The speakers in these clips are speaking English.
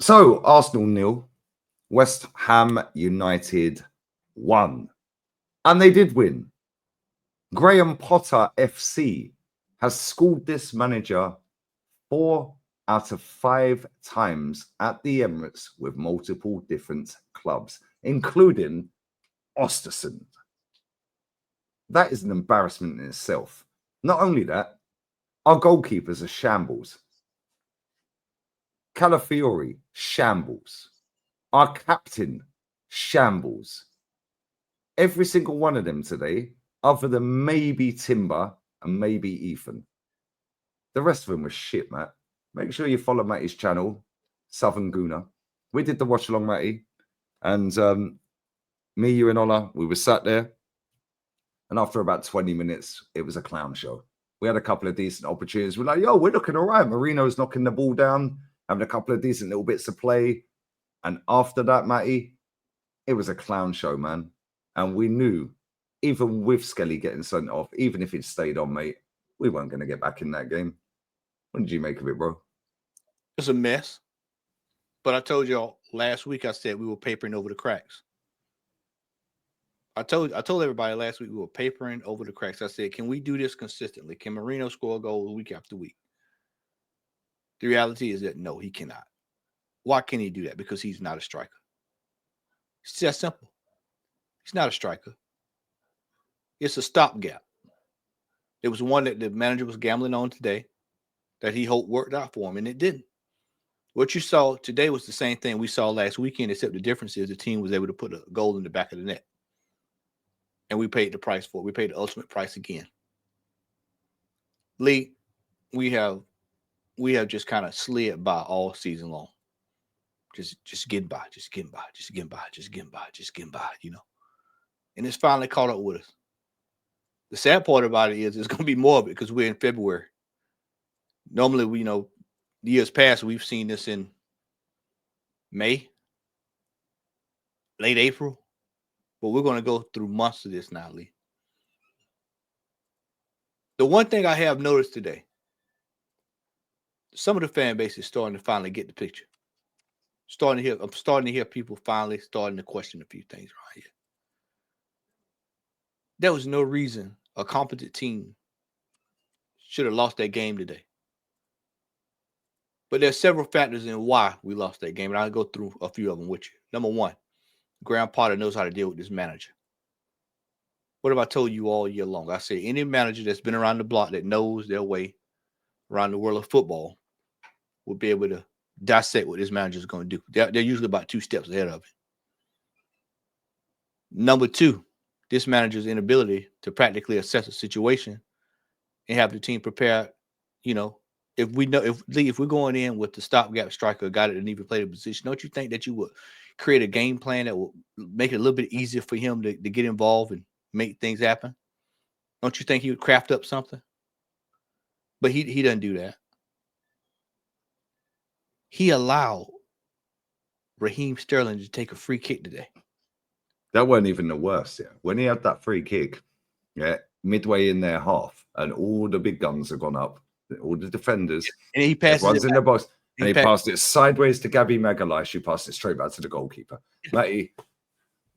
So Arsenal 0, West Ham United 1. And they did win. Graham Potter FC has schooled this manager 4 out of 5 times at the Emirates with multiple different clubs, including Ostersund. That is an embarrassment in itself. Not only that, our goalkeepers are shambles. Calafiori, shambles. Our captain, shambles. Every single one of them today, other than maybe Timber and maybe Ethan. The rest of them was shit, Matt. Make sure you follow Matty's channel, Southern Gooner. We did the watch along, Matty. And me, you, and Ola, we were sat there. And after about 20 minutes, it was a clown show. We had a couple of decent opportunities. We're like, yo, we're looking all right. Marino's knocking the ball down, having a couple of decent little bits of play. And after that, Matty, it was a clown show, man. And we knew, even with Skelly getting sent off, even if he'd stayed on, mate, we weren't going to get back in that game. What did you make of it, bro? It's a mess. But I told y'all last week, I said we were papering over the cracks. I told everybody last week we were papering over the cracks. I said, can we do this consistently? Can Marino score goals week after week? The reality is that no, he cannot. Why can't he do that? Because he's not a striker. It's that simple. He's not a striker. It's a stopgap. It was one that the manager was gambling on today that he hoped worked out for him, and it didn't. What you saw today was the same thing we saw last weekend, except the difference is the team was able to put a goal in the back of the net. And we paid the price for it. We paid the ultimate price again. Lee, we have just kind of slid by all season long. Just getting by, you know. And it's finally caught up with us. The sad part about it is it's going to be more of it because we're in February. Normally, we, years past, we've seen this in May, late April. But we're going to go through months of this now, Lee. The one thing I have noticed today, some of the fan base is starting to finally get the picture. I'm starting to hear people finally starting to question a few things right here. There was no reason a competent team should have lost that game today. But there's several factors in why we lost that game, and I'll go through a few of them with you. Number one, Graham Potter knows how to deal with this manager. What have I told you all year long? I say any manager that's been around the block that knows their way around the world of football will be able to dissect what this manager is going to do. They're usually about 2 steps ahead of it. Number two, this manager's inability to practically assess a situation and have the team prepared. If we're going in with the stopgap striker, a guy that didn't even play the position, don't you think that you would create a game plan that will make it a little bit easier for him to get involved and make things happen? Don't you think he would craft up something? But he doesn't do that. He allowed Raheem Sterling to take a free kick today. That wasn't even the worst, yeah. When he had that free kick, midway in their half, and all the big guns have gone up, all the defenders, and he passes everyone's in the box, and he passed it sideways to Gabby Magalhaes. She passed it straight back to the goalkeeper. Matty,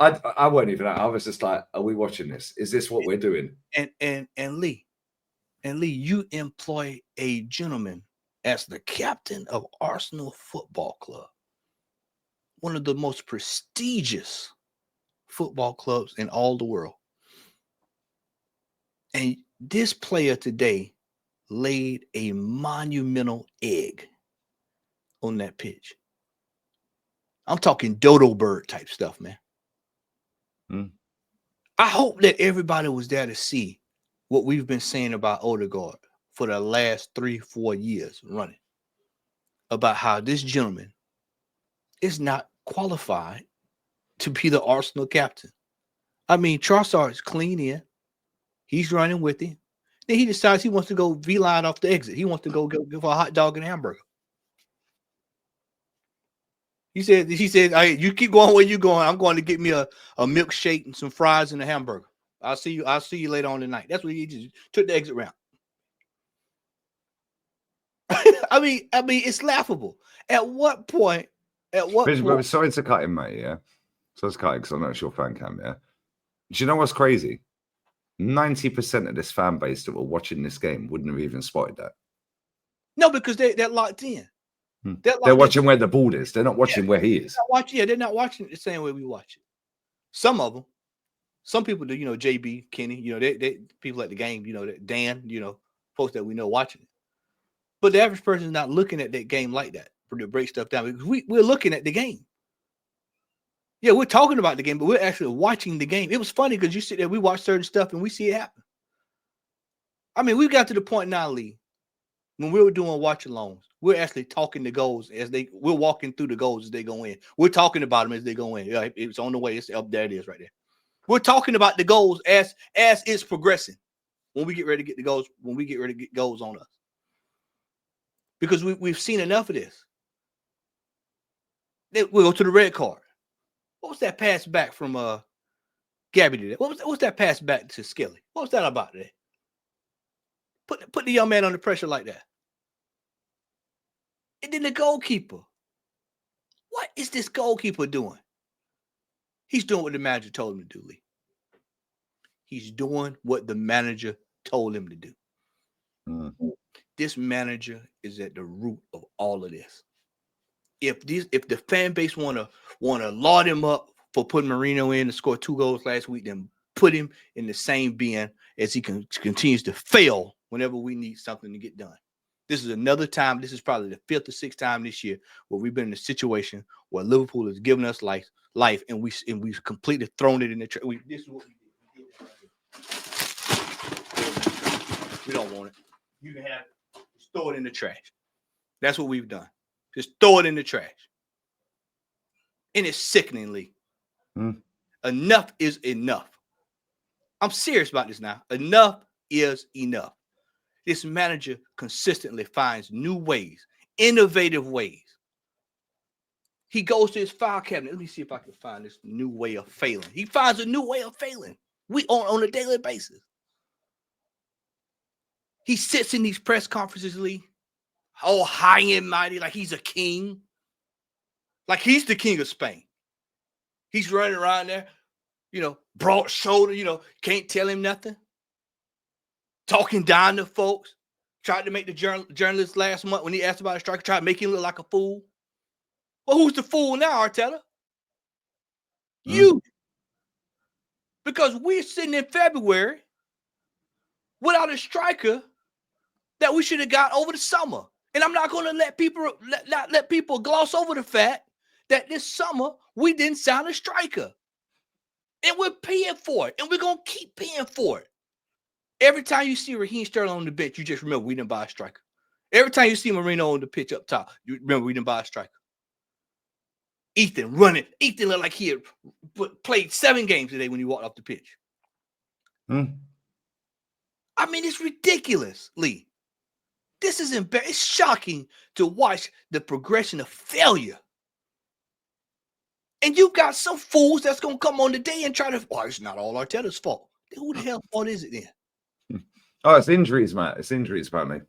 I weren't even. I was just like, "Are we watching this? Is this what we're doing?" And Lee, you employ a gentleman as the captain of Arsenal Football Club, one of the most prestigious football clubs in all the world. And this player today laid a monumental egg on that pitch. I'm talking dodo bird type stuff, man. I hope that everybody was there to see what we've been saying about Odegaard for the last 3-4 years running, about how this gentleman is not qualified to be the Arsenal captain. I mean, Trossard is clean in. He's running with him. Then he decides he wants to go V-line off the exit. He wants to go give a hot dog and a hamburger. He said, hey, you keep going where you're going. I'm going to get me a milkshake and some fries and a hamburger. I'll see you later on tonight. That's what he just took the exit route. I mean, it's laughable. At what point At what point? But sorry to cut him, mate. Yeah, so let's cut him because I know it's your fan cam. Yeah. Do you know what's crazy? 90% of this fan base that were watching this game wouldn't have even spotted that. No, because they're locked in. They're watching where the ball is. They're not watching where he is. They're not watching it the same way we watch it. Some of them, some people do. You know, JB, Kenny. You know, they people at the game. You know, Dan. You know, folks that we know watching it. But the average person is not looking at that game like that to break stuff down because we're looking at the game. Yeah, we're talking about the game, but we're actually watching the game. It was funny because you sit there, we watch certain stuff, and we see it happen. I mean, we got to the point now, Lee, when we were doing watch-alongs, we're actually talking the goals we're walking through the goals as they go in. We're talking about them as they go in. Yeah, it's on the way. It's up there. It is right there. We're talking about the goals as it's progressing. When we get ready to get the goals, when we get ready to get goals on us, because we've seen enough of this. Then we'll go to the red card. What was that pass back from Gabby today? What was that pass back to Skelly? What was that about today? Put the young man under pressure like that. And then the goalkeeper. What is this goalkeeper doing? He's doing what the manager told him to do, Lee. He's doing what the manager told him to do. Mm-hmm. This manager is at the root of all of this. If the fan base wanna laud him up for putting Marino in to score 2 goals last week, then put him in the same bin as he continues to fail whenever we need something to get done. This is another time. This is probably the 5th or 6th time this year where we've been in a situation where Liverpool has given us life, and we've completely thrown it in the trash. This is what we did. We don't want it. You can have it. Just throw it in the trash. That's what we've done. Just throw it in the trash. And it's sickeningly. Enough is enough. I'm serious about this now. Enough is enough. This manager consistently finds new ways, innovative ways. He goes to his file cabinet. Let me see if I can find this new way of failing. He finds a new way of failing. We on a daily basis. He sits in these press conferences, Lee, all high and mighty, like he's a king. Like he's the king of Spain. He's running around there, broad shoulder, can't tell him nothing. Talking down to folks. Tried to make the journalist last month when he asked about a striker, tried to make him look like a fool. Well, who's the fool now, Arteta? You. Because we're sitting in February without a striker that we should have got over the summer. And I'm not going to let people gloss over the fact that this summer we didn't sign a striker. And we're paying for it. And we're going to keep paying for it. Every time you see Raheem Sterling on the bench, you just remember we didn't buy a striker. Every time you see Marino on the pitch up top, you remember we didn't buy a striker. Ethan running. Ethan looked like he had played 7 games today when he walked off the pitch. I mean, it's ridiculous, Lee. This is embarrassing. It's shocking to watch the progression of failure. And you've got some fools that's going to come on today and try to, it's not all Arteta's fault. Who the hell's fault is it then? Oh, it's injuries, Matt. It's injuries, apparently.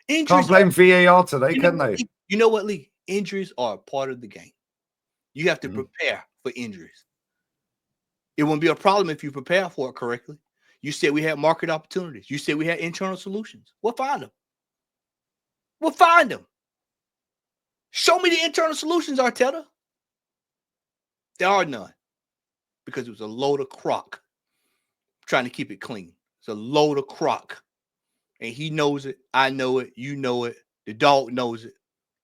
Injuries can't blame VAR today, can they? You know what, Lee? Injuries are a part of the game. You have to prepare for injuries. It wouldn't be a problem if you prepare for it correctly. You said we had market opportunities. You said we had internal solutions. We'll find them. We'll find them. Show me the internal solutions, Arteta. There are none. Because it was a load of crock. Trying to keep it clean. It's a load of crock. And he knows it. I know it. You know it. The dog knows it.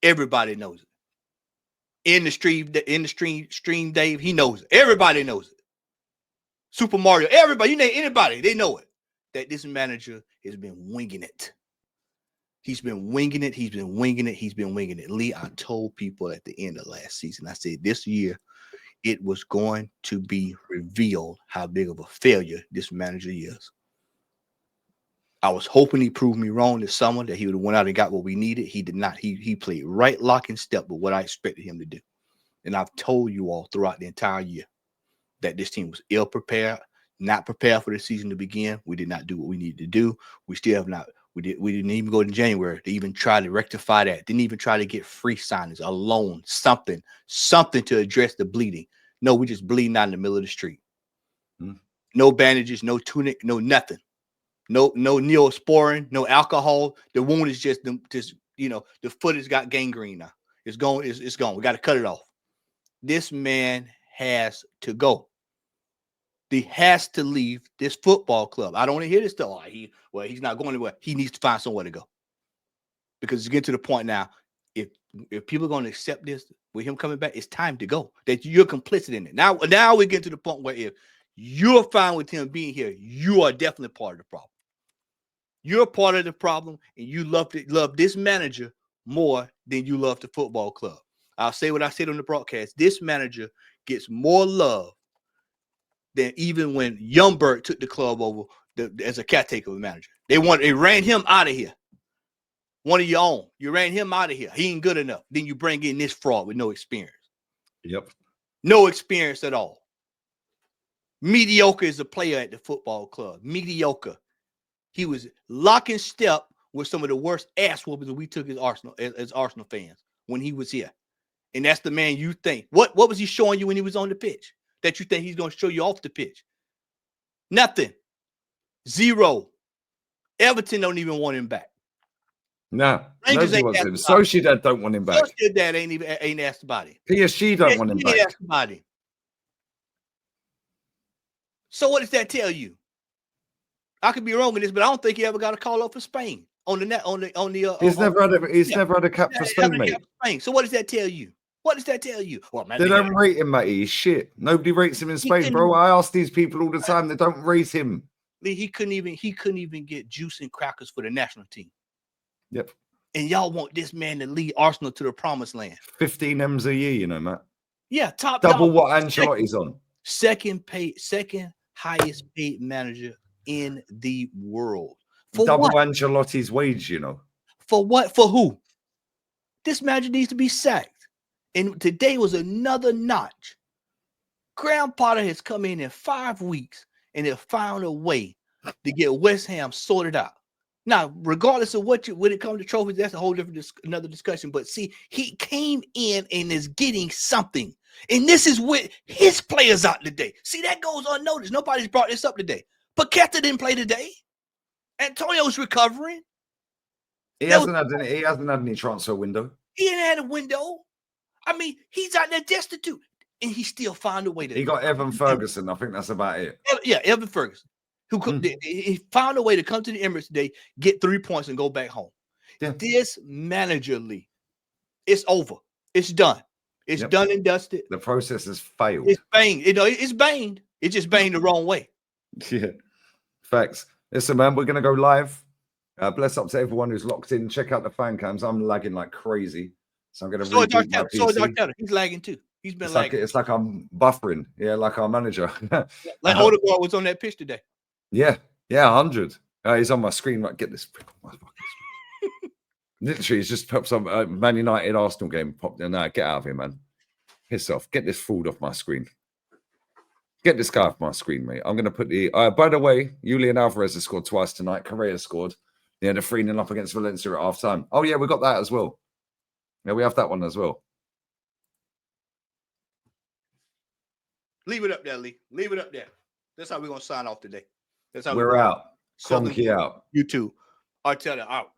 Everybody knows it. In the stream, Dave, he knows it. Everybody knows it. Super Mario, everybody, you name anybody, they know it. That this manager has been winging it. He's been winging it. He's been winging it. He's been winging it. Lee, I told people at the end of last season, I said this year it was going to be revealed how big of a failure this manager is. I was hoping he proved me wrong this summer, that he would have went out and got what we needed. He did not. He played right lock and step with what I expected him to do. And I've told you all throughout the entire year that this team was ill prepared, not prepared for the season to begin. We did not do what we needed to do. We still have not We didn't even go to January to even try to rectify that. Didn't even try to get free signings, a loan, something to address the bleeding. No, we just bleeding out in the middle of the street. No bandages, no tunic, no nothing. No neosporin, no alcohol. The wound is just the foot has got gangrene now. It's gone. It's gone. We got to cut it off. This man has to go. He has to leave this football club. I don't want to hear this stuff. He's not going anywhere. He needs to find somewhere to go. Because it's getting to the point now, if people are going to accept this with him coming back, it's time to go. That you're complicit in it. Now we get to the point where if you're fine with him being here, you are definitely part of the problem. You're part of the problem, and you love this manager more than you love the football club. I'll say what I said on the broadcast. This manager gets more love than even when Youngberg took the club over as a caretaker manager. They ran him out of here. One of your own. You ran him out of here. He ain't good enough. Then you bring in this fraud with no experience. Yep. No experience at all. Mediocre as a player at the football club. Mediocre. He was lock and step with some of the worst ass whoopings we took as Arsenal fans when he was here. And that's the man you think. What was he showing you when he was on the pitch that you think he's going to show you off the pitch? Nothing. Zero. Everton don't even want him back. No, nobody wants him. Sociedad don't want him back. Sociedad ain't asked about it. PSG don't want him back. Asked about it. So what does that tell you? I could be wrong in this, but I don't think he ever got a call up for Spain on the. He's never had a cap for Spain, mate. So what does that tell you? What does that tell you? Well, they don't rate him, mate. He's shit. Nobody rates him in Spain, bro. I ask these people all the time. They don't rate him. He couldn't even get juice and crackers for the national team. Yep. And y'all want this man to lead Arsenal to the promised land. 15 M's a year, you know, Matt. Yeah, double what Ancelotti's on. Second highest paid manager in the world. For double what? Ancelotti's wage, you know. For what? For who? This manager needs to be sacked. And today was another notch. Graham Potter has come in 5 weeks and have found a way to get West Ham sorted out. Now, regardless of when it comes to trophies, that's a whole different another discussion. But see, he came in and is getting something. And this is what his players out today. See, that goes unnoticed. Nobody's brought this up today. Paqueta didn't play today. Antonio's recovering. He hasn't had any transfer window. He ain't had a window. I mean, he's out there destitute. And he still found a way to. He got Evan Ferguson. I think that's about it. Yeah, Evan Ferguson. He found a way to come to the Emirates today, get 3 points, and go back home. Yeah. This managerly, it's over. It's done. It's done and dusted. The process has failed. It's banged. It's banged. It's just banged the wrong way. Yeah. Facts. Listen, man, we're going to go live. Bless up to everyone who's locked in. Check out the fan cams. I'm lagging like crazy. So I'm going to reboot my PC. He's lagging too. He's been lagging. It's like I'm buffering. Yeah, like our manager. Like Odegaard was on that pitch today. Yeah, 100. He's on my screen. Like, get this. Literally, he's just popped some Man United Arsenal game. Popped in. Nah, get out of here, man. Piss off. Get this fool off my screen. Get this guy off my screen, mate. I'm going to put the. By the way, Julian Alvarez has scored twice tonight. Correa scored. Yeah, they're 3-0 up against Valencia at half time. Oh, yeah, we got that as well. Yeah, we have that one as well. Leave it up there, Lee. Leave it up there. That's how we're going to sign off today. That's how we're out. Conky out. You too. Arteta out.